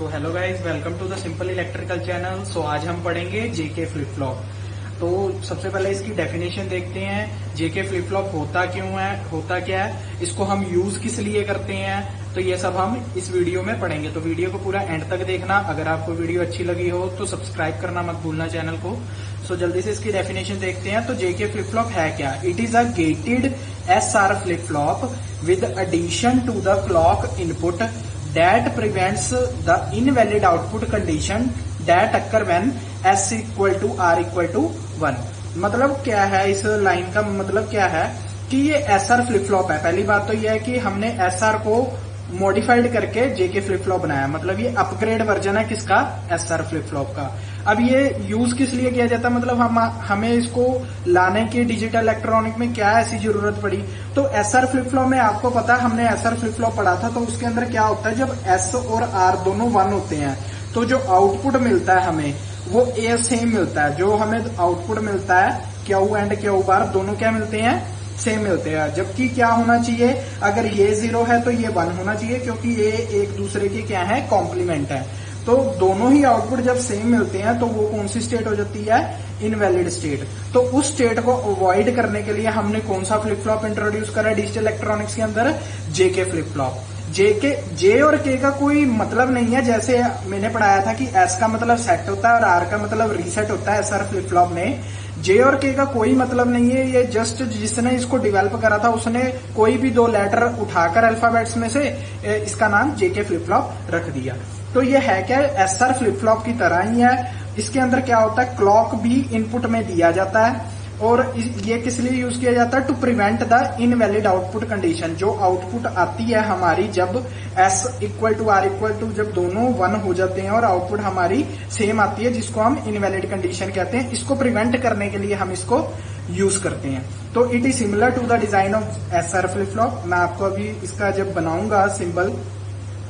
So hello guys, welcome to the simple electrical channel. So आज हम पढ़ेंगे जेके flip flop. तो सबसे पहले इसकी डेफिनेशन देखते हैं। जेके फ्लिप फ्लॉप होता क्यों है, होता क्या है, इसको हम यूज किस लिए करते हैं, तो ये सब हम इस वीडियो में पढ़ेंगे। तो वीडियो को पूरा एंड तक देखना। अगर आपको वीडियो अच्छी लगी हो तो सब्सक्राइब करना मत भूलना चैनल को। सो जल्दी से इसकी डेफिनेशन देखते हैं। तो जेके फ्लिप फ्लॉप है क्या? It is a gated SR flip flop with addition to the clock input that prevents the invalid output condition that occur when s equal to r equal to 1। मतलब क्या है, इस line का मतलब क्या है कि ये एसआर फ्लिप फ्लॉप है। पहली बात तो ये है कि हमने एसआर को मॉडिफाइड करके जेके फ्लिप फ्लॉप बनाया, मतलब ये अपग्रेड वर्जन है किसका? एसआर फ्लिप फ्लॉप का। अब ये यूज किस लिए किया जाता है, मतलब हमें इसको लाने की डिजिटल इलेक्ट्रॉनिक में क्या ऐसी जरूरत पड़ी? तो एसआर फ्लिप फ्लॉप में आपको पता है, हमने एसआर फ्लिप फ्लॉप पढ़ा था, तो उसके अंदर क्या होता है, जब एस और आर दोनों 1 होते हैं तो जो आउटपुट मिलता है हमें वो ए सेम मिलता है। जो हमें आउटपुट मिलता है क्यू एंड क्यू बार दोनों क्या मिलते हैं? सेम मिलते हैं। जबकि क्या होना चाहिए, अगर ये 0 है तो ये 1 होना चाहिए, क्योंकि ये एक दूसरे के क्या है? कॉम्प्लीमेंट है। तो दोनों ही आउटपुट जब सेम मिलते हैं तो वो कौन सी स्टेट हो जाती है? Invalid state. तो उस स्टेट को अवॉइड करने के लिए हमने कौन सा फ्लिप फ्लॉप इंट्रोड्यूस करा डिजिटल इलेक्ट्रॉनिक्स के अंदर? जेके फ्लिप फ्लॉप। जे और के का कोई मतलब नहीं है। जैसे मैंने पढ़ाया था कि एस का मतलब सेट होता है और आर का मतलब रीसेट होता है एसआर फ्लिप फ्लॉप में। जे और के का कोई मतलब नहीं है। ये जस्ट जिसने इसको डेवलप करा था उसने कोई भी 2 लेटर उठाकर अल्फाबेट्स में से इसका नाम जेके फ्लिप फ्लॉप रख दिया। तो ये है क्या? एसआर फ्लिप फ्लॉप की तरह ही है। इसके अंदर क्या होता है, क्लॉक भी इनपुट में दिया जाता है। और ये किस लिए यूज किया जाता है? To prevent the invalid output condition. जो आउटपुट आती है हमारी जब S equal to R equal to, जब दोनों 1 हो जाते हैं और आउटपुट हमारी सेम आती है, जिसको हम इनवैलिड कंडीशन कहते हैं, इसको प्रिवेंट करने के लिए हम इसको यूज करते हैं। तो it is similar to the design of SR flip flop. मैं आपको अभी इसका जब बनाऊंगा सिंबल,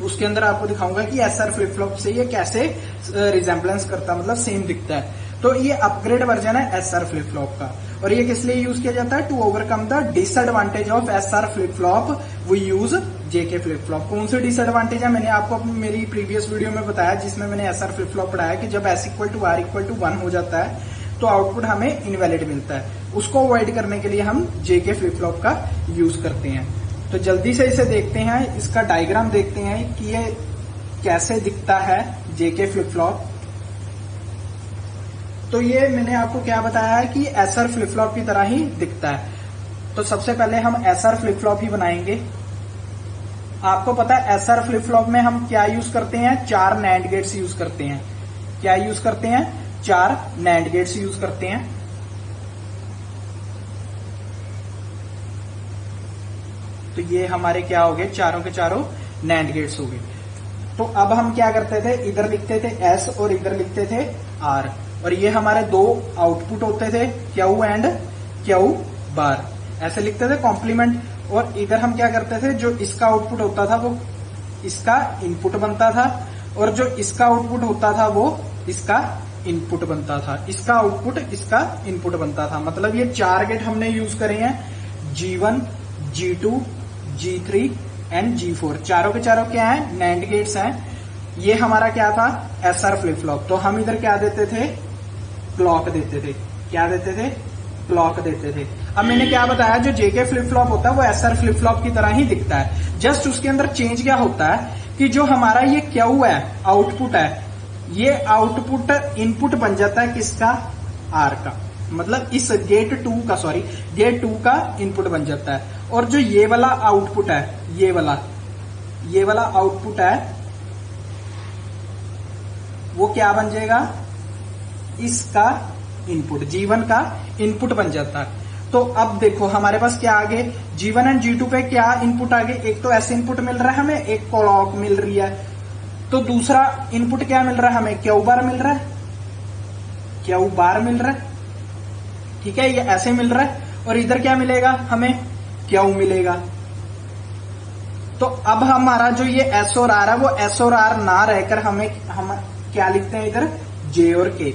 उसके अंदर आपको दिखाऊंगा कि एसआर फ्लिप फ्लॉप से ये कैसे रिजेम्बलेंस करता, मतलब सेम दिखता है। तो ये अपग्रेड वर्जन है एसआर फ्लिप फ्लॉप का। और ये किस लिए यूज किया जाता है? To overcome the disadvantage of SR flip flop we use JK flip flop. कौन से डिसएडवांटेज है? मैंने आपको अपनी मेरी प्रीवियस वीडियो में बताया, जिसमें मैंने एसआर फ्लिप फ्लॉप पढ़ाया कि जब S equal to R equal to 1 हो जाता है तो आउटपुट हमें इनवैलिड मिलता है। उसको अवॉइड करने के लिए हम जेके फ्लिप फ्लॉप का यूज करते हैं। तो जल्दी से इसे देखते हैं, इसका डायग्राम देखते हैं कि ये कैसे दिखता है जेके फ्लिप फ्लॉप। तो ये मैंने आपको क्या बताया है कि एसआर फ्लिप फ्लॉप की तरह ही दिखता है। तो सबसे पहले हम एसआर फ्लिप फ्लॉप ही बनाएंगे। आपको पता है एसआर फ्लिप फ्लॉप में हम क्या यूज करते हैं? 4 नैंड गेट्स यूज करते हैं। क्या यूज करते हैं? 4 नैंड गेट्स यूज करते हैं। तो ये हमारे क्या हो गए? चारों के चारों नैंड गेट्स हो गए। तो अब हम क्या करते थे, इधर लिखते थे एस और इधर लिखते थे आर, और ये हमारे 2 आउटपुट होते थे क्यू एंड क्यू बार, ऐसे लिखते थे कॉम्प्लीमेंट। और इधर हम क्या करते थे, जो इसका आउटपुट होता था वो इसका इनपुट बनता था, और जो इसका आउटपुट होता था वो इसका इनपुट बनता था। इसका आउटपुट इसका इनपुट बनता था। मतलब ये 4 गेट हमने यूज करे हैं, G1, G2, G3 and G4। चारों के चारों क्या है? नैंड गेट्स हैं। ये हमारा क्या था? SR flip flop. तो हम इधर क्या देते थे? क्लॉक देते थे। क्या देते थे? क्लॉक देते थे। अब मैंने क्या बताया, जो जेके फ्लिप फ्लॉप होता है वो एसआर फ्लिप फ्लॉप की तरह ही दिखता है। जस्ट उसके अंदर चेंज क्या होता है कि जो हमारा ये क्यू है, आउटपुट है, ये आउटपुट इनपुट बन जाता है किसका? आर का। मतलब इस गेट 2 का इनपुट बन जाता है। और जो ये वाला आउटपुट है, ये वाला आउटपुट है, वो क्या बन जाएगा? इसका इनपुट, G1 का इनपुट बन जाता है। तो अब देखो हमारे पास क्या आगे, G1 एंड G2 पे क्या इनपुट आगे? एक तो ऐसे इनपुट मिल रहा है हमें, एक क्लॉक मिल रही है। तो दूसरा इनपुट क्या मिल रहा है हमें? क्यू बार मिल रहा है, क्यू बार मिल रहा है, ठीक है, ये ऐसे मिल रहा है। और इधर क्या मिलेगा हमें? क्यू मिलेगा। तो अब हमारा जो ये एस और आर है वो एस और आर ना रहकर हम क्या लिखते हैं इधर? जे और के।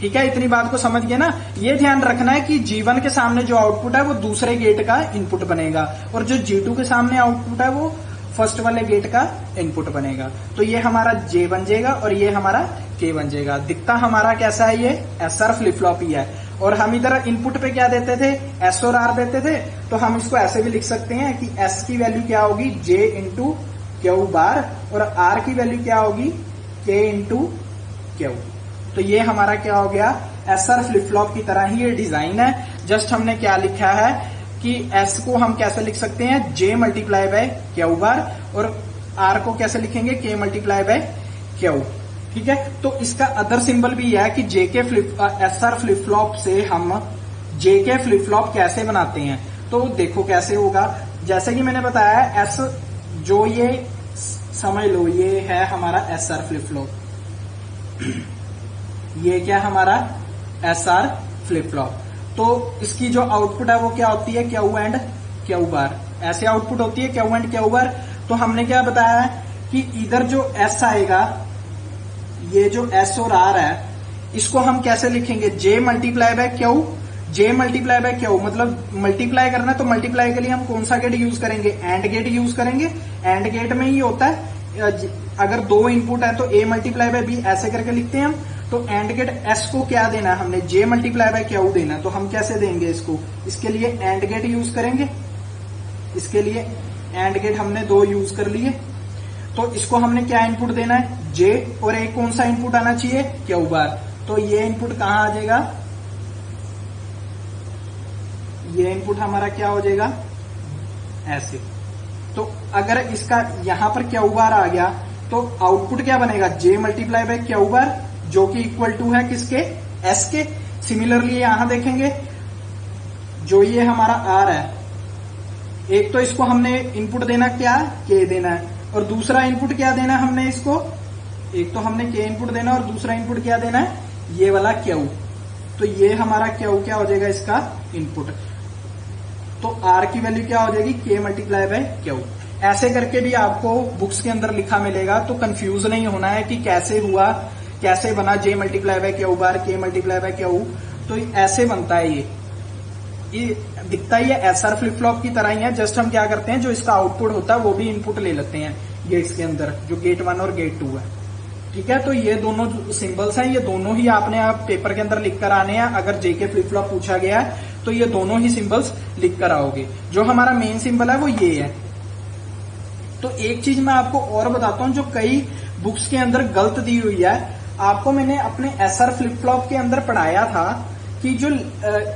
ठीक है, इतनी बात को समझ गए ना। ये ध्यान रखना है कि G1 के सामने जो आउटपुट है वो दूसरे गेट का इनपुट बनेगा, और जो G2 के सामने आउटपुट है वो फर्स्ट वाले गेट का इनपुट बनेगा। तो ये हमारा जे बन जाएगा और ये हमारा के बन जाएगा। दिखता हमारा कैसा है, ये एसआर फ्लिप फ्लॉप ही है। और हम इधर इनपुट पे क्या देते थे, एस और आर देते थे। तो हम इसको ऐसे भी लिख सकते हैं कि एस की वैल्यू क्या होगी, जे इंटू क्यू बार, और आर की वैल्यू क्या होगी, के इंटू क्यू। तो ये हमारा क्या हो गया, एसआर फ्लिप फ्लॉप की तरह ही ये डिजाइन है। जस्ट हमने क्या लिखा है कि एस को हम कैसे लिख सकते हैं, जे मल्टीप्लाई बाय क्यू बार, और आर को कैसे लिखेंगे, के मल्टीप्लाई बाय क्यू। ठीक है, तो इसका अदर सिंबल भी है कि जेके एसआर फ्लिप फ्लॉप से हम जेके फ्लिप फ्लॉप कैसे बनाते हैं। तो देखो कैसे होगा, जैसे कि मैंने बताया एस, जो ये समझ लो ये है हमारा एसआर फ्लिप फ्लॉप, ये क्या हमारा एसआर फ्लिप फ्लॉप। तो इसकी जो आउटपुट है वो क्या होती है, क्यू एंड क्यू बार, ऐसे आउटपुट होती है क्यू एंड क्यू बार। तो हमने क्या बताया है कि इधर जो एस आएगा, ये जो एस और आर है, इसको हम कैसे लिखेंगे, J multiply by Q, J multiply by Q. मतलब मल्टीप्लाई करना है तो मल्टीप्लाई के लिए हम कौन सा गेट यूज करेंगे, एंड गेट यूज करेंगे। एंड गेट में ही होता है, अगर दो इनपुट है तो ए मल्टीप्लाई बाय बी ऐसे करके लिखते हैं हम। तो एंड गेट एस को क्या देना है हमने, जे मल्टीप्लाई बाय क्यू देना। तो हम कैसे देंगे इसको, इसके लिए एंड गेट यूज करेंगे। इसके लिए एंड गेट हमने दो यूज कर लिए। तो इसको हमने क्या इनपुट देना है, जे, और एक कौन सा इनपुट आना चाहिए, क्यू बार। तो ये इनपुट कहां आ जाएगा, ये इनपुट हमारा क्या हो जाएगा, ऐसे। तो अगर इसका यहां पर क्यू बार आ गया तो आउटपुट क्या बनेगा, जे मल्टीप्लाई बाय क्यू बार, जो कि इक्वल टू है किसके, एस के। सिमिलरली यहां देखेंगे जो ये हमारा आर है, एक तो इसको हमने इनपुट देना क्या, के देना है, और दूसरा इनपुट क्या देना है हमने इसको, एक तो हमने के इनपुट देना और दूसरा इनपुट क्या देना है, ये वाला क्यू। तो ये हमारा क्यू क्या हो जाएगा, इसका इनपुट। तो आर की वैल्यू क्या हो जाएगी, के मल्टीप्लाई बाय क्यू। ऐसे करके भी आपको बुक्स के अंदर लिखा मिलेगा, तो कंफ्यूज नहीं होना है कि कैसे हुआ, कैसे बना जे मल्टीप्लाई बाय क्यू बार, के मल्टीप्लाई बाय क्यू। तो ऐसे बनता है, ये दिखता ही है एसआर फ्लिप फ्लॉप की तरह ही है। जस्ट हम क्या करते हैं, जो इसका आउटपुट होता है वो भी इनपुट ले लेते हैं गेट्स के अंदर, जो गेट 1 और गेट 2 है। ठीक है, तो ये दोनों सिंबल्स हैं, ये दोनों ही आपने आप पेपर के अंदर लिख कर आने हैं। अगर जेके फ्लिप फ्लॉप पूछा गया है तो ये दोनों ही सिंबल्स लिख कर आओगे। जो हमारा मेन सिंबल है वो ये है। तो एक चीज मैं आपको और बताता हूं, जो कई बुक्स के अंदर गलत दी हुई है। आपको मैंने अपने एसआर फ्लिप फ्लॉप के अंदर पढ़ाया था कि जो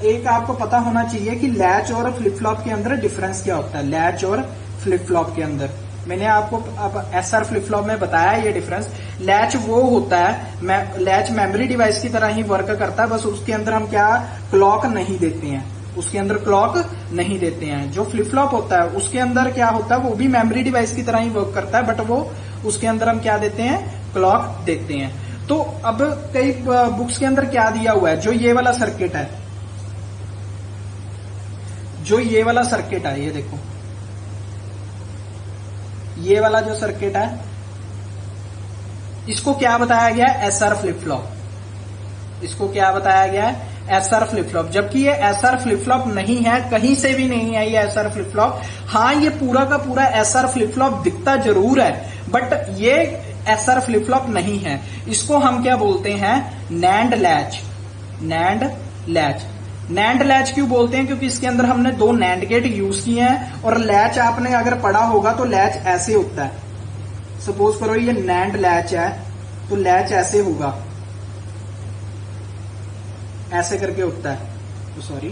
एक आपको पता होना चाहिए कि लैच और फ्लिप फ्लॉप के अंदर डिफरेंस क्या होता है। लैच और फ्लिप फ्लॉप के अंदर मैंने आपको अब एसआर फ्लिप फ्लॉप में बताया ये डिफरेंस। लैच वो होता है, लैच मेमोरी डिवाइस की तरह ही वर्क करता है, बस उसके अंदर हम क्या क्लॉक नहीं देते हैं, उसके अंदर क्लॉक नहीं देते हैं। जो फ्लिप फ्लॉप होता है उसके अंदर क्या होता है, वो भी मेमोरी डिवाइस की तरह ही वर्क करता है, बट वो उसके अंदर हम क्या देते हैं, क्लॉक देते हैं। तो अब कई बुक्स के अंदर क्या दिया हुआ है, जो ये वाला सर्किट है, जो ये वाला सर्किट है, ये देखो ये वाला जो सर्किट है, इसको क्या बताया गया है, एसआर फ्लिप फ्लॉप। इसको क्या बताया गया है, एसआर फ्लिप फ्लॉप। जबकि ये एसआर फ्लिप फ्लॉप नहीं है, कहीं से भी नहीं है ये एसआर फ्लिप फ्लॉप। हाँ, ये पूरा का पूरा एसआर फ्लिप फ्लॉप दिखता जरूर है, बट ये एसआर फ्लिप फ्लॉप नहीं है। इसको हम क्या बोलते हैं, NAND latch. NAND latch, NAND latch क्यों बोलते हैं, क्योंकि इसके अंदर हमने दो नैंड गेट यूज किए हैं। और लैच आपने अगर पढ़ा होगा तो लैच ऐसे होता है। सपोज करो ये नैंड लैच है, तो लैच ऐसे होगा, ऐसे करके होता है। तो सॉरी,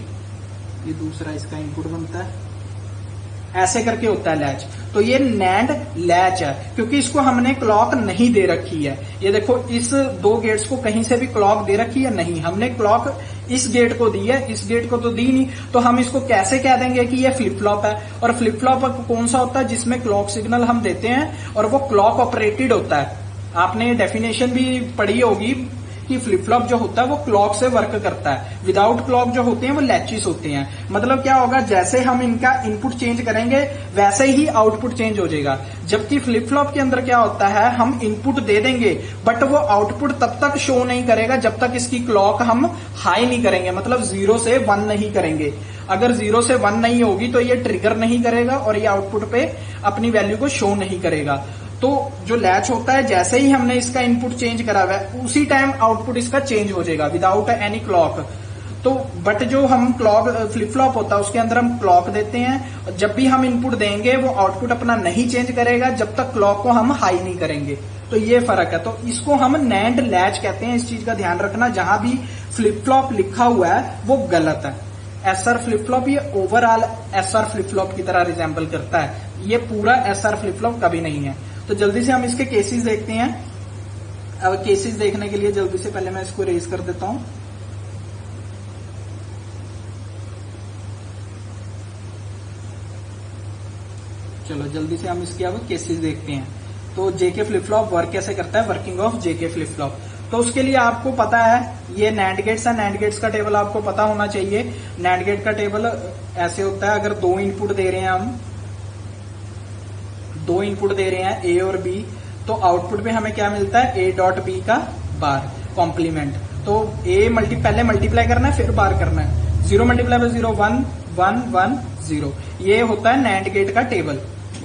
ये दूसरा इसका इनपुट बनता है, ऐसे करके होता है लैच। तो ये नैंड लैच है, क्योंकि इसको हमने क्लॉक नहीं दे रखी है। ये देखो, इस दो गेट्स को कहीं से भी क्लॉक दे रखी है नहीं, हमने क्लॉक इस गेट को दी है, इस गेट को तो दी नहीं। तो हम इसको कैसे कह देंगे कि ये फ्लिप फ्लॉप है। और फ्लिप फ्लॉप कौन सा होता है, जिसमें क्लॉक सिग्नल हम देते हैं और वो क्लॉक ऑपरेटेड होता है। आपने डेफिनेशन भी पढ़ी होगी कि फ्लिप फ्लॉप जो होता है वो क्लॉक से वर्क करता है, विदाउट क्लॉक जो होते हैं वो लैचेस होते हैं। मतलब क्या होगा, जैसे हम इनका इनपुट चेंज करेंगे वैसे ही आउटपुट चेंज हो जाएगा। जबकि फ्लिप फ्लॉप के अंदर क्या होता है, हम इनपुट दे देंगे बट वो आउटपुट तब तक शो नहीं करेगा जब तक इसकी क्लॉक हम हाई नहीं करेंगे, मतलब 0 से 1 नहीं करेंगे। अगर 0 से 1 नहीं होगी तो ये ट्रिगर नहीं करेगा और ये आउटपुट पे अपनी वैल्यू को शो नहीं करेगा। तो जो लैच होता है, जैसे ही हमने इसका इनपुट चेंज करा हुआ है उसी टाइम आउटपुट इसका चेंज हो जाएगा विदाउट एनी क्लॉक। तो बट जो हम क्लॉक फ्लिप फ्लॉप होता है उसके अंदर हम क्लॉक देते हैं, जब भी हम इनपुट देंगे वो आउटपुट अपना नहीं चेंज करेगा जब तक क्लॉक को हम हाई नहीं करेंगे। तो ये फर्क है। तो इसको हम नैंड लैच कहते हैं। इस चीज का ध्यान रखना, जहां भी फ्लिप फ्लॉप लिखा हुआ है वो गलत है। एसआर फ्लिप फ्लॉप ये ओवरऑल एसआर फ्लिप फ्लॉप की तरह रिजेंबल करता है, ये पूरा एसआर फ्लिप फ्लॉप कभी नहीं है। तो जल्दी से हम इसके केसेस देखते हैं। अब केसेस देखने के लिए जल्दी से पहले मैं इसको रेज कर देता हूं। चलो जल्दी से हम इसके अब केसेस देखते हैं। तो जेके फ्लिप फ्लॉप वर्क कैसे करता है, working of JK flip flop. तो उसके लिए आपको पता है ये नैंड गेट्स है, नैंड गेट्स का टेबल आपको पता होना चाहिए। नैंड गेट का टेबल ऐसे होता है, अगर 2 इनपुट दे रहे हैं हम, 2 इनपुट दे रहे हैं ए और बी, तो आउटपुट में हमें क्या मिलता है, ए डॉट बी का बार कॉम्प्लीमेंट। तो ए पहले मल्टीप्लाई करना है फिर बार करना है। 0 मल्टीप्लाई बाय 0 1 1 1 0। ये होता है नैंड गेट का टेबल।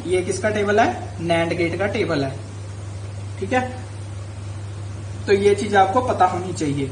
ये किसका टेबल है, नैंड गेट का टेबल है। ठीक है, तो ये चीज आपको पता होनी चाहिए।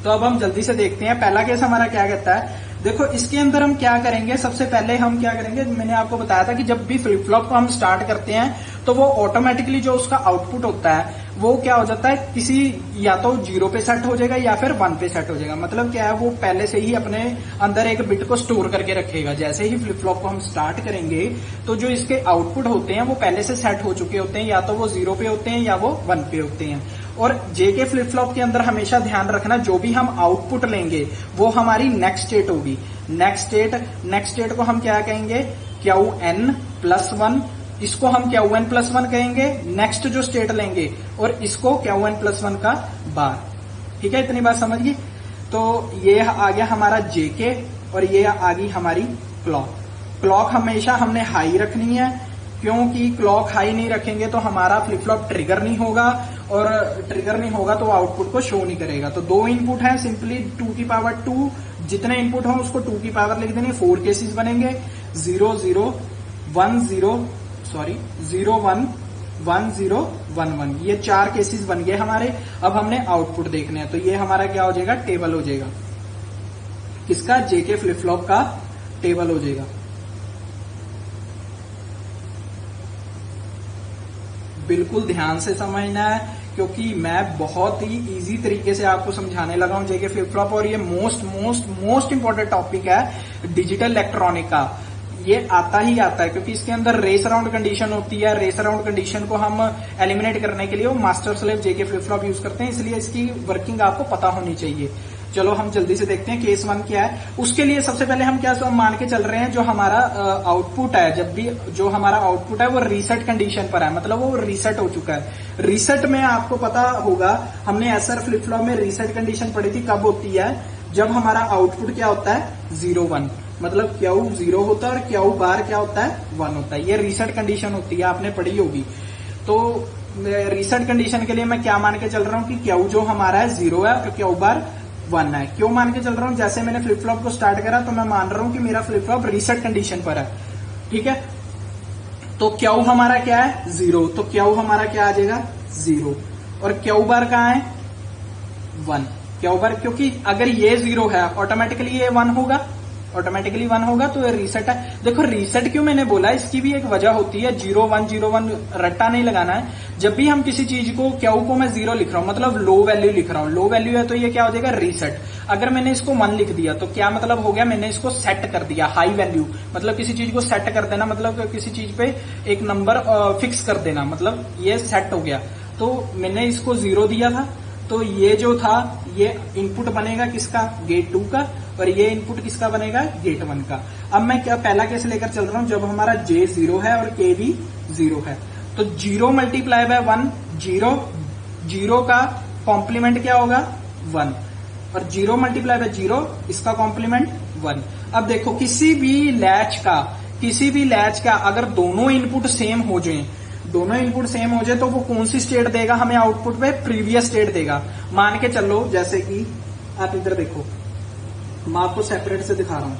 तो अब हम जल्दी से देखते हैं पहला केस हमारा क्या कहता है। देखो इसके अंदर हम क्या करेंगे, सबसे पहले हम क्या करेंगे, मैंने आपको बताया था कि जब भी फ्लिप फ्लॉप को हम स्टार्ट करते हैं तो वो ऑटोमेटिकली जो उसका आउटपुट होता है वो क्या हो जाता है, किसी या तो 0 पे सेट हो जाएगा या फिर 1 पे सेट हो जाएगा। मतलब क्या है, वो पहले से ही अपने अंदर एक बिट को स्टोर करके रखेगा। जैसे ही फ्लिप फ्लॉप को हम स्टार्ट करेंगे तो जो इसके आउटपुट होते हैं वो पहले से सेट हो चुके होते हैं, या तो वो 0 पे होते हैं या वो 1 पे होते हैं। और जेके फ्लिप फ्लॉप के अंदर हमेशा ध्यान रखना, जो भी हम आउटपुट लेंगे वो हमारी नेक्स्ट स्टेट होगी। नेक्स्ट स्टेट को हम क्या कहेंगे, Qn+1, इसको हम Qn+1 कहेंगे। नेक्स्ट जो स्टेट लेंगे और इसको Qn+1 का बार। ठीक है, इतनी बात समझ गई। तो ये आ गया हमारा जेके और ये आ गई हमारी क्लॉक। क्लॉक हमेशा हमने हाई रखनी है, क्योंकि क्लॉक हाई नहीं रखेंगे तो हमारा फ्लिप फ्लॉप ट्रिगर नहीं होगा, और ट्रिगर नहीं होगा तो आउटपुट को शो नहीं करेगा। तो 2 इनपुट है, सिंपली 2 की पावर 2, जितने इनपुट हो उसको 2 की पावर लिख देनी। 4 केसेस बनेंगे, 0 0 1 0 0 1 1 0 1 1। ये 4 केसेस बन गए हमारे। अब हमने आउटपुट देखने हैं, तो ये हमारा क्या हो जाएगा, टेबल हो जाएगा। किसका, जेके फ्लिप फ्लॉप का टेबल हो जाएगा। बिल्कुल ध्यान से समझना है, क्योंकि मैं बहुत ही इजी तरीके से आपको समझाने लगा हूं जेके फ्लिप फ्लॉप। और ये मोस्ट इंपॉर्टेंट टॉपिक है डिजिटल इलेक्ट्रॉनिक का। ये आता ही आता है, क्योंकि इसके अंदर रेस अराउंड कंडीशन होती है। रेस अराउंड कंडीशन को हम एलिमिनेट करने के लिए वो मास्टर स्लेव जेके फ्लिप फ्लॉप यूज करते हैं, इसलिए इसकी वर्किंग आपको पता होनी चाहिए। चलो हम जल्दी से देखते हैं केस 1 क्या है। उसके लिए सबसे पहले हम क्या मान के चल रहे हैं, जो हमारा आउटपुट है, जब भी जो हमारा आउटपुट है वो रीसेट कंडीशन पर है, मतलब वो रीसेट हो चुका है। रीसेट में आपको पता होगा, हमने एसआर फ्लिप फ्लॉप में रीसेट कंडीशन पढ़ी थी, कब होती है, जब हमारा आउटपुट क्या होता है, 0 1, मतलब Q 0 होता है और Q बार क्या होता है, 1 होता है। ये रीसेट कंडीशन होती है, आपने पढ़ी होगी। तो रीसेट कंडीशन के लिए मैं क्या मान के चल रहा हूं कि Q जो हमारा है 0 है और Q बार 1 है। क्यों मान के चल रहा हूं, जैसे मैंने फ्लिप फ्लॉप को स्टार्ट करा तो मैं मान रहा हूं कि मेरा फ्लिप फ्लॉप रीसेट कंडीशन पर है। ठीक है, तो Q हमारा क्या है, 0, तो Q हमारा क्या आ जाएगा, 0, और Q बार कहाँ है, 1। Q बार, क्योंकि अगर ये 0 है ऑटोमेटिकली ये 1 होगा, ऑटोमेटिकली 1 होगा, तो ये रीसेट है। देखो रीसेट क्यों मैंने बोला, इसकी भी एक वजह होती है। 0 1 0 1 रट्टा नहीं लगाना है। जब भी हम किसी चीज को, Q को मैं 0 लिख रहा हूं, मतलब लो वैल्यू लिख रहा हूं, लो वैल्यू है तो ये क्या हो जाएगा, रीसेट। अगर मैंने इसको 1 लिख दिया तो क्या मतलब हो गया, मैंने इसको सेट कर दिया, हाई वैल्यू, मतलब किसी चीज को सेट कर देना, मतलब किसी चीज पे एक नंबर फिक्स कर देना, मतलब ये सेट हो गया। तो मैंने इसको 0 दिया था, तो ये जो था ये इनपुट बनेगा किसका, गेट 2 का, और ये इनपुट किसका बनेगा, गेट 1 का। अब मैं क्या पहला केस लेकर चल रहा हूं, जब हमारा J 0 है और K भी 0 है, तो 0 मल्टीप्लाई बाय 1, 0 का कॉम्प्लीमेंट क्या होगा 1, और 0 मल्टीप्लाई बाय 0 इसका कॉम्प्लीमेंट 1। अब देखो किसी भी लैच का अगर दोनों इनपुट सेम हो जाए तो वो कौन सी स्टेट देगा हमें आउटपुट पे, प्रीवियस स्टेट देगा। मान के चलो जैसे कि आप इधर देखो, मैं आपको सेपरेट से दिखा रहा हूं।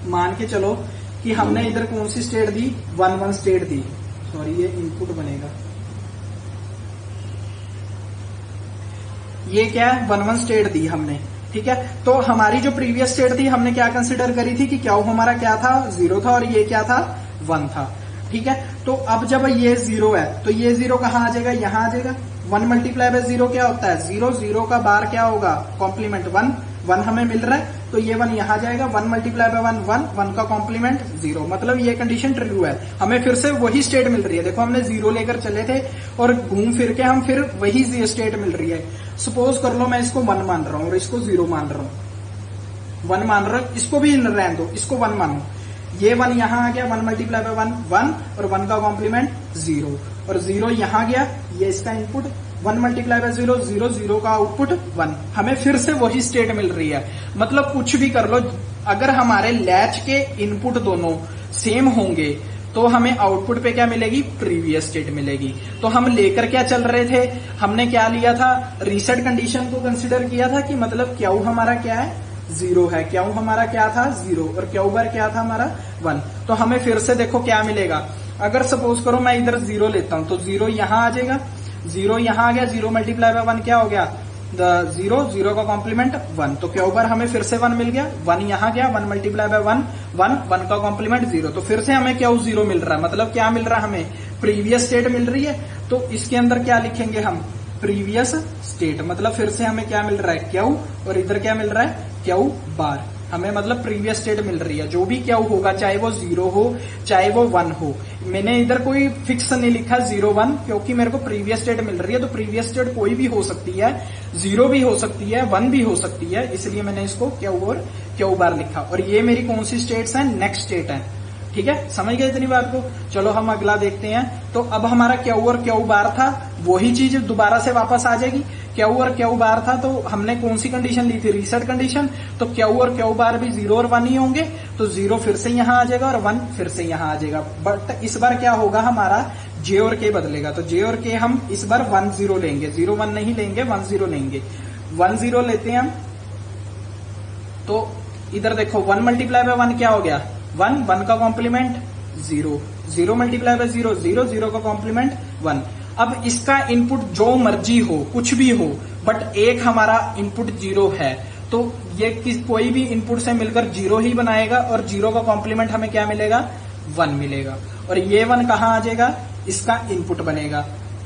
मान के चलो कि हमने इधर कौन सी स्टेट दी, 1 स्टेट दी, सॉरी ये इनपुट बनेगा, ये क्या है 1 स्टेट दी हमने, ठीक है। तो हमारी जो प्रीवियस स्टेट थी हमने क्या कंसिडर करी थी कि क्या हमारा क्या था 0 था और ये क्या था 1 था, ठीक है। तो अब जब ये 0 है तो ये 0 कहां आ जाएगा, यहां आ जाएगा। 1 मल्टीप्लाई बाय 0 क्या होता है 0, 0 का बार क्या होगा कॉम्प्लीमेंट 1, 1 हमें मिल रहा है तो ये 1 यहां जाएगा। 1 मल्टीप्लाई बाय 1 1, 1 का कॉम्प्लीमेंट 0, मतलब ये कंडीशन ट्रू है। हमें फिर से वही स्टेट मिल रही है, देखो हमने 0 लेकर चले थे और घूम फिर के हम फिर वही स्टेट मिल रही है। सपोज कर लो मैं इसको 1 मान रहा हूं और इसको 0 मान रहा हूं, 1 मान रहा हूं, इसको भी रहने दो, इसको 1 मानो। ये 1 यहां आ गया, 1 मल्टीप्लाई बाय 1 1, और 1 का कॉम्प्लीमेंट 0, और 0 यहां गया, ये इसका इनपुट 1 मल्टीप्लाई बाय 0 0, 0 का आउटपुट 1। हमें फिर से वही स्टेट मिल रही है। मतलब कुछ भी कर लो, अगर हमारे लैच के इनपुट दोनों सेम होंगे तो हमें आउटपुट पे क्या मिलेगी, प्रीवियस स्टेट मिलेगी। तो हम लेकर क्या चल रहे थे, हमने क्या लिया था, रीसेट कंडीशन को कंसिडर किया था कि मतलब क्यू हमारा क्या है 0 है, क्यू हमारा क्या था 0, और क्यू बार क्या था हमारा 1। तो हमें फिर से देखो क्या मिलेगा, अगर सपोज करो मैं इधर 0 लेता हूं तो 0 यहां आ जाएगा, 0 यहां आ गया, 0 मल्टीप्लाई बाय 1 क्या हो गया 0, 0 का कॉम्प्लीमेंट 1, तो क्यू बार हमें फिर से 1 मिल गया। 1 यहां गया, 1 मल्टीप्लाई बाय 1 1, 1 का कॉम्प्लीमेंट 0, तो फिर से हमें क्यू 0 मिल रहा है। मतलब क्या मिल रहा है हमें, प्रीवियस स्टेट मिल रही है। तो इसके अंदर क्या लिखेंगे हम, प्रीवियस स्टेट, मतलब फिर से हमें क्या मिल रहा है क्यू, और इधर क्या मिल रहा है क्यू बार। हमें मतलब प्रीवियस स्टेट मिल रही है, जो भी क्यू होगा चाहे वो 0 हो चाहे वो 1 हो। मैंने इधर कोई फिक्स नहीं लिखा 0 1, क्योंकि मेरे को प्रीवियस स्टेट मिल रही है। तो प्रीवियस स्टेट कोई भी हो सकती है, 0 भी हो सकती है, 1 भी हो सकती है, इसलिए मैंने इसको क्यू और क्यू बार लिखा। और ये मेरी कौन सी स्टेट्स है, नेक्स्ट स्टेट है, ठीक है। समझ गए इतनी बात को। चलो हम अगला देखते हैं। तो अब हमारा क्यू और क्यू बार था, वही चीज दोबारा से वापस आ जाएगी। क्यू और क्यू बार था तो हमने कौन सी कंडीशन ली थी, रीसेट कंडीशन। तो क्यू और क्यू बार भी 0 और 1 ही होंगे, तो 0 फिर से यहां आ जाएगा और 1 फिर से यहां आ जाएगा। बट इस बार क्या होगा, हमारा जे और के बदलेगा। तो जे और के हम इस बार 1 0 लेंगे, 0 1 नहीं लेंगे, 1 0 लेंगे। 1 0 लेते हैं हम। तो इधर देखो 1 मल्टीप्लाई बाय 1 क्या हो गया 1, 1 का कॉम्प्लीमेंट 0, 0 मल्टीप्लाई बाय 0 0, 0 का कॉम्प्लीमेंट 1। अब इसका इनपुट जो मर्जी हो, कुछ भी हो, बट एक हमारा इनपुट 0 है, तो ये कोई भी इनपुट से मिलकर 0 ही बनाएगा, और 0 का कॉम्प्लीमेंट हमें क्या मिलेगा 1 मिलेगा। और ये 1 कहां आ जाएगा, इसका इनपुट बनेगा।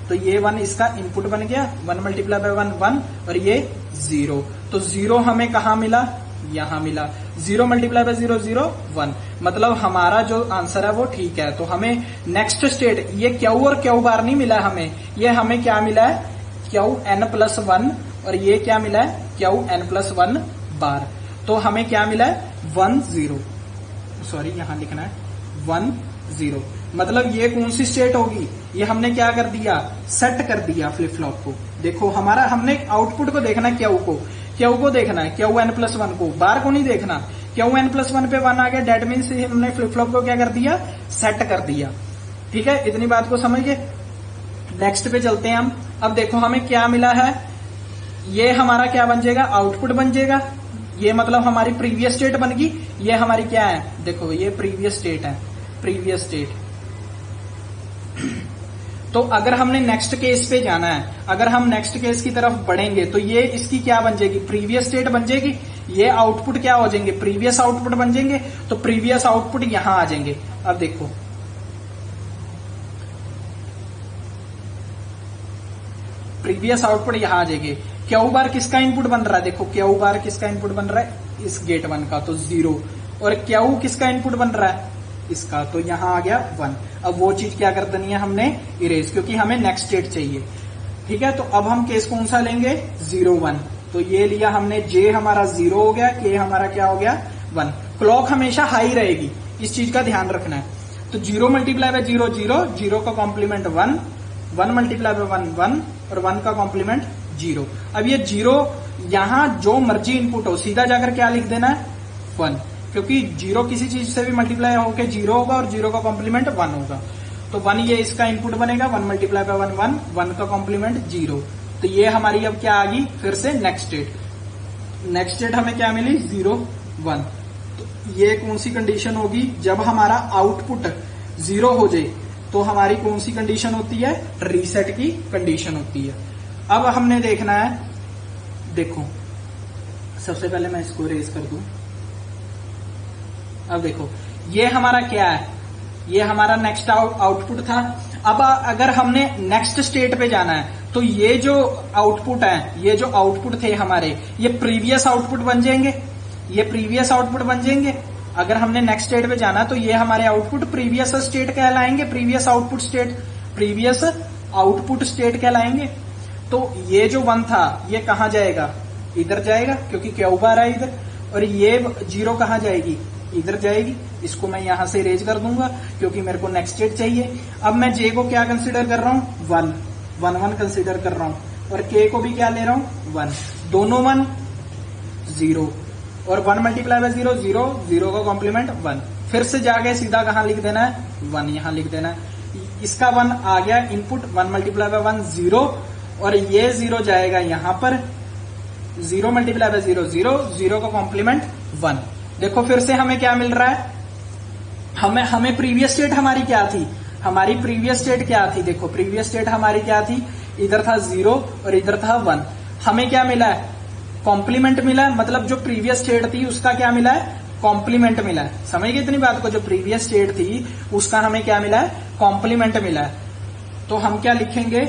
तो ये 1 इसका इनपुट बन गया, 1 मल्टीप्लाई बाय 1 1, और ये 0। तो 0 हमें कहां मिला, यहां मिला। 0 मल्टीप्लाई बाय 0 0 1, मतलब हमारा जो आंसर है वो ठीक है। तो हमें नेक्स्ट स्टेट, ये क्यू और क्यू बार नहीं मिला हमें, ये हमें क्या मिला है क्यू n प्लस 1, और ये क्या मिला है क्यू n प्लस 1 बार। तो हमें क्या मिला है 1 0, सॉरी यहां लिखना है 1 0। मतलब ये कौन सी स्टेट होगी, ये हमने क्या कर दिया, सेट कर दिया फ्लिप फ्लॉप को। देखो हमारा, हमने आउटपुट को देखना है, क्यू को देखना है, क्यू n प्लस 1 को, बार को नहीं देखना। क्यू n प्लस 1 पे 1 आ गया, डेट मीन्स हमने फ्लिप फ्लॉप को क्या कर दिया, सेट कर दिया। ठीक है, इतनी बात को समझ गए। नेक्स्ट पे चलते हैं हम। अब देखो हमें क्या मिला है, ये हमारा क्या बन जाएगा, आउटपुट बन जाएगा। ये मतलब हमारी प्रीवियस स्टेट बन गई। ये हमारी क्या है, देखो ये प्रीवियस स्टेट है, प्रीवियस स्टेट। तो अगर हमने नेक्स्ट केस पे जाना है, अगर हम नेक्स्ट केस की तरफ बढ़ेंगे, तो ये इसकी क्या बन जाएगी, प्रीवियस स्टेट बन जाएगी। ये आउटपुट क्या हो जाएंगे, प्रीवियस आउटपुट बन जाएंगे। तो प्रीवियस आउटपुट यहां आ जाएंगे। अब देखो प्रीवियस आउटपुट यहां आ जाएंगे। क्यू बार किसका इनपुट बन रहा है, देखो क्यू बार किसका इनपुट बन रहा है, इस गेट 1 का, तो 0। और क्यू किसका इनपुट बन रहा है, इसका, तो यहां आ गया 1। अब वो चीज क्या कर देनी है हमने, इरेज, क्योंकि हमें नेक्स्ट स्टेट चाहिए। ठीक है, तो अब हम केस कौन सा लेंगे, 0 1। तो ये लिया हमने, जे हमारा 0 हो गया, के हमारा क्या हो गया 1। क्लॉक हमेशा हाई रहेगी, इस चीज का ध्यान रखना है। तो 0 मल्टीप्लाई बाय 0 0, 0 का कॉम्प्लीमेंट 1, 1 मल्टीप्लाई बाय 1 1 और 1 का कॉम्प्लीमेंट 0। अब ये 0 यहां जो मर्जी इनपुट हो सीधा जाकर क्या लिख देना है 1, क्योंकि 0 किसी चीज से भी मल्टीप्लाई होकर 0 होगा और 0 का कॉम्प्लीमेंट 1 होगा। तो 1 ये इसका इनपुट बनेगा, 1 मल्टीप्लाई बाय 1 1, 1 का कॉम्प्लीमेंट 0। तो ये हमारी अब क्या आ गई फिर से नेक्स्ट स्टेट। नेक्स्ट स्टेट हमें क्या मिली 0 1। तो ये कौन सी कंडीशन होगी, जब हमारा आउटपुट 0 हो जाए तो हमारी कौन सी कंडीशन होती है, रीसेट की कंडीशन होती है। अब हमने देखना है, देखो सबसे पहले मैं इसको रेज कर दूं। अब देखो ये हमारा क्या है, ये हमारा नेक्स्ट आउटपुट था। अब अगर हमने नेक्स्ट स्टेट पे जाना है तो ये जो आउटपुट है, ये जो आउटपुट थे हमारे, ये प्रीवियस आउटपुट बन जाएंगे, ये प्रीवियस आउटपुट बन जाएंगे। अगर हमने नेक्स्ट स्टेट पे जाना तो ये हमारे आउटपुट प्रीवियस स्टेट कहलाएंगे, previous output state, previous output state कहलाएंगे। तो ये जो 1 था ये कहां जाएगा, इधर जाएगा क्योंकि क्यू बार है इधर, और ये 0 कहां जाएगी, इधर जाएगी। इसको मैं यहां से इरेज कर दूंगा क्योंकि मेरे को नेक्स्ट स्टेट चाहिए। अब मैं जे को क्या कंसिडर कर रहा हूं 1 1 1 कंसिडर कर रहा हूं, और के को भी क्या ले रहा हूं 1, दोनों 1 0, और 1 मल्टीप्लाई बाय 0 0, 0 का कॉम्प्लीमेंट 1। फिर से जाके सीधा कहां लिख देना है 1, यहां लिख देना है। इसका 1 आ गया इनपुट, 1 मल्टीप्लाई बाय 1 0, और ये 0 जाएगा यहां पर, 0 मल्टीप्लाई बाय 0 0, 0 का कॉम्प्लीमेंट 1। देखो फिर से हमें क्या मिल रहा है, हमें प्रीवियस स्टेट हमारी क्या थी, हमारी प्रीवियस स्टेट क्या थी, देखो प्रीवियस स्टेट हमारी क्या थी, इधर था 0 और इधर था 1। हमें क्या मिला है, कॉम्प्लीमेंट मिला है, मतलब जो प्रीवियस स्टेट थी उसका क्या मिला है, कॉम्प्लीमेंट मिला है। समझ गए इतनी बात को, जो प्रीवियस स्टेट थी उसका हमें क्या मिला है, कॉम्प्लीमेंट मिला है। तो हम क्या लिखेंगे,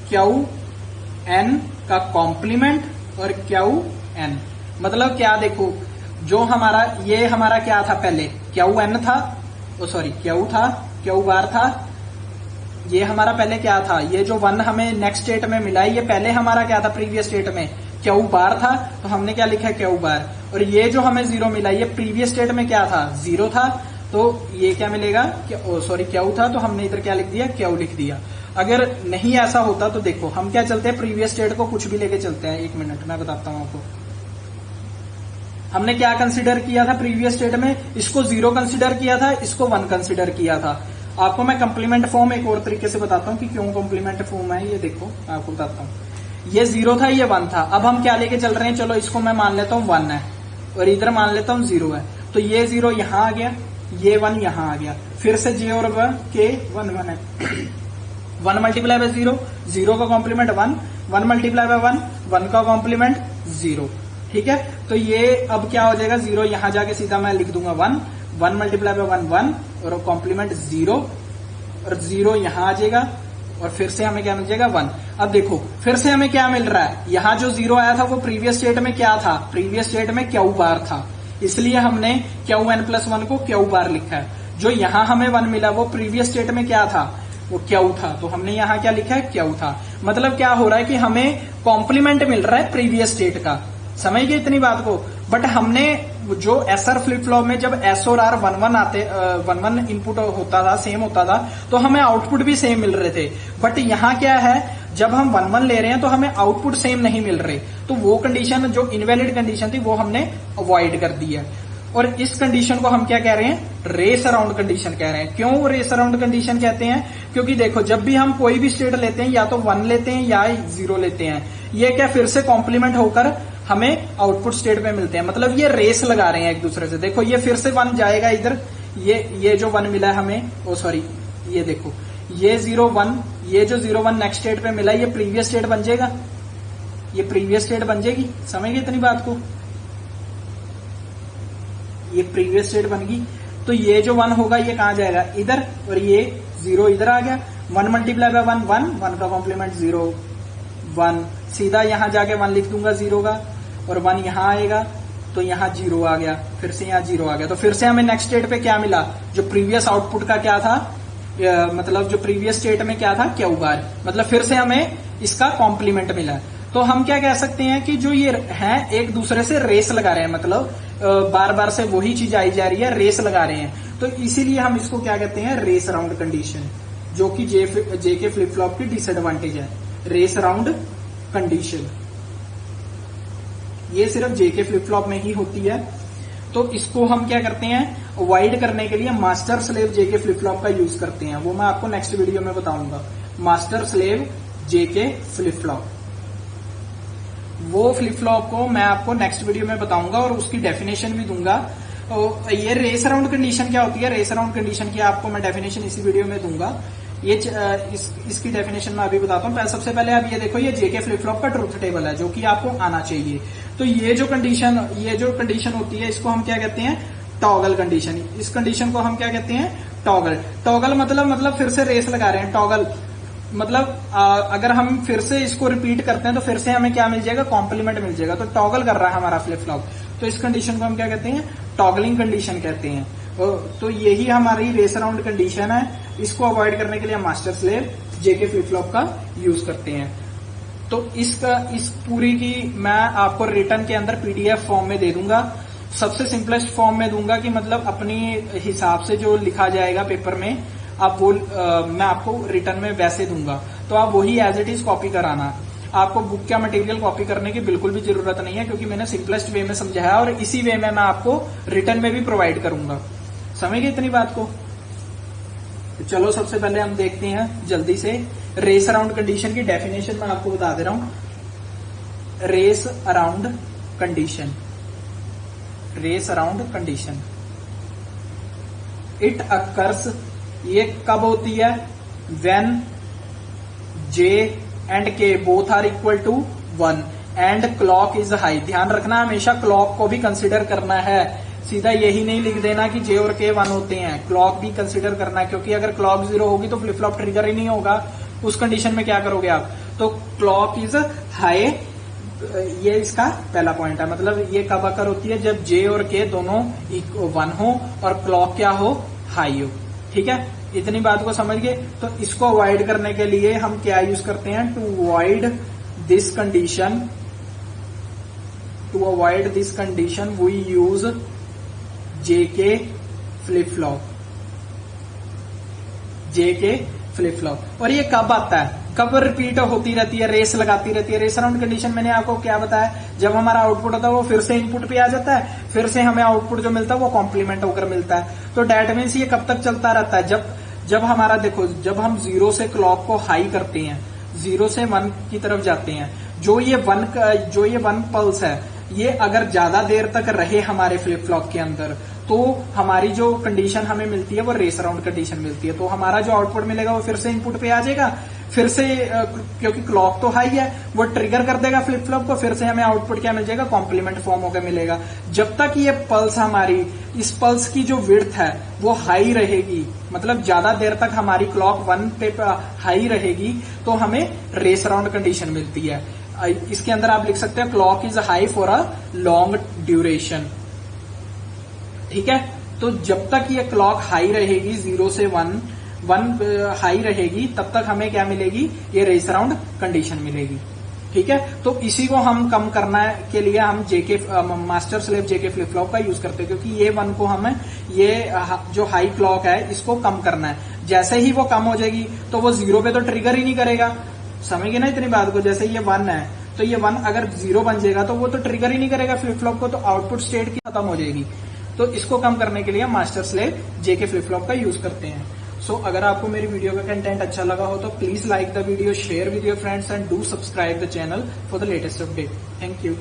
क्यू एन का कॉम्प्लीमेंट और क्यू एन, मतलब क्या, देखो जो हमारा ये हमारा क्या था पहले, क्यू एन था, सॉरी क्यू था, क्यू बार था, ये हमारा पहले क्या था, ये जो 1 हमें नेक्स्ट स्टेट में मिला है ये पहले हमारा क्या था प्रीवियस स्टेट में, क्यू बार था, तो हमने क्या लिखा है क्यू बार। और ये जो हमें 0 मिला ये प्रीवियस स्टेट में क्या था 0 था, तो ये क्या मिलेगा, सॉरी क्यू था, तो हमने इधर क्या लिख दिया, क्यू लिख दिया। अगर नहीं ऐसा होता तो देखो हम क्या चलते हैं, प्रीवियस स्टेट को कुछ भी लेके चलते हैं। 1 मिनट मैं बताता हूं आपको। हमने क्या कंसिडर किया था प्रीवियस स्टेट में, इसको 0 कंसिडर किया था, इसको 1 कंसिडर किया था। आपको मैं कंप्लीमेंट फॉर्म एक और तरीके से बताता हूं कि क्यों कंप्लीमेंट फॉर्म है, ये देखो आपको बताता हूं। ये 0 था, ये 1 था, अब हम क्या लेके चल रहे हैं, चलो इसको मैं मान लेता हूं 1 है और इधर मान लेता हूं 0 है। तो ये 0 यहां आ गया, ये 1 यहां आ गया, फिर से जे और के 1 1 है। 1 मल्टीप्लाई बाय 0, 0 का कॉम्प्लीमेंट 1, 1 मल्टीप्लाई बाय 1, 1 का कॉम्प्लीमेंट 0। ठीक है, तो ये अब क्या हो जाएगा, 0 यहां जाके सीधा मैं लिख दूंगा 1, 1 मल्टीप्लाई बाय 1 1 और कॉम्प्लीमेंट 0, और 0 यहां आ जाएगा, और फिर से हमें क्या मिल जाएगा 1। अब देखो फिर से हमें क्या मिल रहा है, यहां जो 0 आया था वो प्रीवियस स्टेट में क्या था, प्रीवियस स्टेट में क्यू बार था, इसलिए हमने क्यू एन प्लस 1 को क्यू बार लिखा है। जो यहां हमें 1 मिला वो प्रीवियस स्टेट में क्या था, वो क्यू था, तो हमने यहां क्या लिखा है, क्यू था। मतलब क्या हो रहा है कि हमें कॉम्प्लीमेंट मिल रहा है प्रीवियस स्टेट का। समझ गए इतनी बात को। बट हमने जो एसआर फ्लिप फ्लॉप में जब एस और आर 1 1 आते 1 1 इनपुट होता था, सेम होता था, तो हमें आउटपुट भी सेम मिल रहे थे। बट यहाँ क्या है, जब हम 1 1 ले रहे हैं तो हमें आउटपुट सेम नहीं मिल रहे, तो वो कंडीशन जो इनवैलिड कंडीशन थी वो हमने अवॉइड कर दी है। और इस कंडीशन को हम क्या कह रहे हैं, रेस अराउंड कंडीशन कह रहे हैं। क्यों रेस अराउंड कंडीशन कहते हैं, क्योंकि देखो जब भी हम कोई भी स्टेट लेते हैं या तो 1 लेते हैं या 0 लेते हैं, ये क्या फिर से कॉम्प्लीमेंट होकर हमें आउटपुट स्टेट पे मिलते हैं। मतलब ये रेस लगा रहे हैं एक दूसरे से। देखो ये फिर से 1 जाएगा इधर, ये जो 1 मिला है हमें, सॉरी ये देखो ये 0 1, ये जो 0 1 नेक्स्ट स्टेट पे मिला, ये प्रीवियस स्टेट बन जाएगा, ये प्रीवियस स्टेट बन जाएगी। समझ गए इतनी बात को, ये प्रीवियस स्टेट बन गई। तो ये जो 1 होगा ये कहां जाएगा, इधर, और ये 0 इधर आ गया। 1 मल्टीप्लाई बाय 1 1, 1 का कॉम्प्लीमेंट 0 1, सीधा यहां जाके 1 लिख दूंगा 0 का, और 1 यहां आएगा तो यहां 0 आ गया, फिर से यहां 0 आ गया। तो फिर से हमें नेक्स्ट स्टेट पे क्या मिला, जो प्रीवियस आउटपुट का क्या था, मतलब जो प्रीवियस स्टेट में क्या था क्यू बार, मतलब फिर से हमें इसका कॉम्प्लीमेंट मिला। तो हम क्या कह सकते हैं कि जो ये हैं एक दूसरे से रेस लगा रहे हैं, मतलब बार बार से वही चीज आई जा रही है, रेस लगा रहे हैं। तो इसीलिए हम इसको क्या कहते हैं, रेस अराउंड कंडीशन, जो कि जेके फ्लिप फ्लॉप की डिसएडवांटेज है, रेस अराउंड कंडीशन। ये सिर्फ जेके फ्लिप फ्लॉप में ही होती है। तो इसको हम क्या करते हैं, अवॉइड करने के लिए मास्टर स्लेव जेके फ्लिप फ्लॉप का यूज करते हैं। वो मैं आपको नेक्स्ट वीडियो में बताऊंगा। मास्टर स्लेव जेके फ्लिप फ्लॉप, वो फ्लिप फ्लॉप को मैं आपको नेक्स्ट वीडियो में बताऊंगा और उसकी डेफिनेशन भी दूंगा। तो ये रेस अराउंड कंडीशन क्या होती है, रेस अराउंड कंडीशन की आपको मैं डेफिनेशन इसी वीडियो में दूंगा। ये इसकी डेफिनेशन मैं अभी बताता हूँ। सबसे पहले आप ये देखो, ये जेके फ्लिप फ्लॉप का ट्रुथ टेबल है जो कि आपको आना चाहिए। तो ये जो कंडीशन होती है, इसको हम क्या कहते हैं, टॉगल कंडीशन। इस कंडीशन को हम क्या कहते हैं, टॉगल। टॉगल मतलब फिर से रेस लगा रहे हैं, टॉगल मतलब अगर हम फिर से इसको रिपीट करते हैं तो फिर से हमें क्या मिल जाएगा, कॉम्प्लीमेंट मिल जाएगा। तो टॉगल कर रहा है हमारा फ्लिप फ्लॉप, तो इस कंडीशन को हम क्या कहते हैं, टॉगलिंग कंडीशन कहते हैं। तो यही हमारी रेस अराउंड कंडीशन है। इसको अवॉइड करने के लिए हम मास्टर स्लेव जेके फ्लिप फ्लॉप का यूज करते हैं। तो इस पूरी की मैं आपको रिटर्न के अंदर पीडीएफ फॉर्म में दे दूंगा, सबसे सिंपलेस्ट फॉर्म में दूंगा कि मतलब अपनी हिसाब से जो लिखा जाएगा पेपर में, आप वो मैं आपको रिटर्न में वैसे दूंगा। तो आप वही एज इट इज कॉपी कराना। आपको बुक का मटेरियल कॉपी करने की बिल्कुल भी जरूरत नहीं है, क्योंकि मैंने सिंपलेस्ट वे में समझाया और इसी वे में मैं आपको रिटर्न में भी प्रोवाइड करूंगा। समझ गए इतनी बात को। तो चलो सबसे पहले हम देखते हैं जल्दी से रेस अराउंड कंडीशन की डेफिनेशन मैं आपको बता दे रहा हूं। Race around condition, race around condition, it occurs, ये कब होती है, when J and K both are equal to 1 and clock is high. ध्यान रखना हमेशा क्लॉक को भी कंसिडर करना है, सीधा यही नहीं लिख देना कि जे और के 1 होते हैं, क्लॉक भी कंसिडर करना है। क्योंकि अगर क्लॉक 0 होगी तो फ्लिप फ्लॉप ट्रिगर ही नहीं होगा। उस कंडीशन में क्या करोगे आप, तो क्लॉक इज हाई, ये इसका पहला पॉइंट है। मतलब ये कब अकर होती है, जब जे और के दोनों 1 हो और क्लॉक क्या हो, हाई हो। ठीक है, इतनी बात को समझ गए। तो इसको अवॉइड करने के लिए हम क्या यूज करते हैं, to avoid this condition we use JK flip flop, JK flip flop. और ये कब आता है, कब रिपीट होती रहती है, रेस लगाती रहती है। रेस अराउंड कंडीशन मैंने आपको क्या बताया, जब हमारा आउटपुट होता है वो फिर से इनपुट पे आ जाता है, फिर से हमें आउटपुट जो मिलता है वो कॉम्प्लीमेंट होकर मिलता है। तो डेट मीन्स ये कब तक चलता रहता है, जब हमारा देखो, जब हम 0 से क्लॉक को हाई करते हैं, 0 से 1 की तरफ जाते हैं, जो ये 1 पल्स है, ये अगर ज्यादा देर तक रहे हमारे फ्लिप फ्लॉप के अंदर, तो हमारी जो कंडीशन हमें मिलती है वो रेस अराउंड कंडीशन मिलती है। तो हमारा जो आउटपुट मिलेगा वो फिर से इनपुट पे आ जाएगा, फिर से क्योंकि क्लॉक तो हाई है, वो ट्रिगर कर देगा फ्लिप फ्लॉप को, फिर से हमें आउटपुट क्या मिल जाएगा, कॉम्प्लीमेंट फॉर्म होकर मिलेगा। जब तक ये पल्स हमारी, इस पल्स की जो विड्थ है वो हाई रहेगी, मतलब ज्यादा देर तक हमारी क्लॉक 1 पे हाई रहेगी, तो हमें रेस अराउंड कंडीशन मिलती है। इसके अंदर आप लिख सकते हैं clock is high for a long duration. ठीक है, तो जब तक ये क्लॉक हाई रहेगी, 0 से 1 हाई रहेगी, तब तक हमें क्या मिलेगी, ये रेस अराउंड कंडीशन मिलेगी। ठीक है, तो इसी को हम कम करना के लिए हम मास्टर स्लेव जेके फ्लिप फ्लॉप का यूज करते हैं, क्योंकि ये 1 को हमें, ये जो हाई क्लॉक है इसको कम करना है। जैसे ही वो कम हो जाएगी तो वो 0 पे तो ट्रिगर ही नहीं करेगा। समझ गए ना इतनी बात को। जैसे ये 1 है, तो ये 1 अगर 0 बन जाएगा तो वो तो ट्रिगर ही नहीं करेगा फ्लिप फ्लॉप को, तो आउटपुट स्टेट की खत्म हो जाएगी। तो इसको कम करने के लिए हम मास्टर स्लेव जेके फ्लिप फ्लॉप का यूज करते हैं। सो अगर आपको मेरी वीडियो का कंटेंट अच्छा लगा हो तो please like the video, share with your friends and do subscribe the channel for the latest update. Thank you.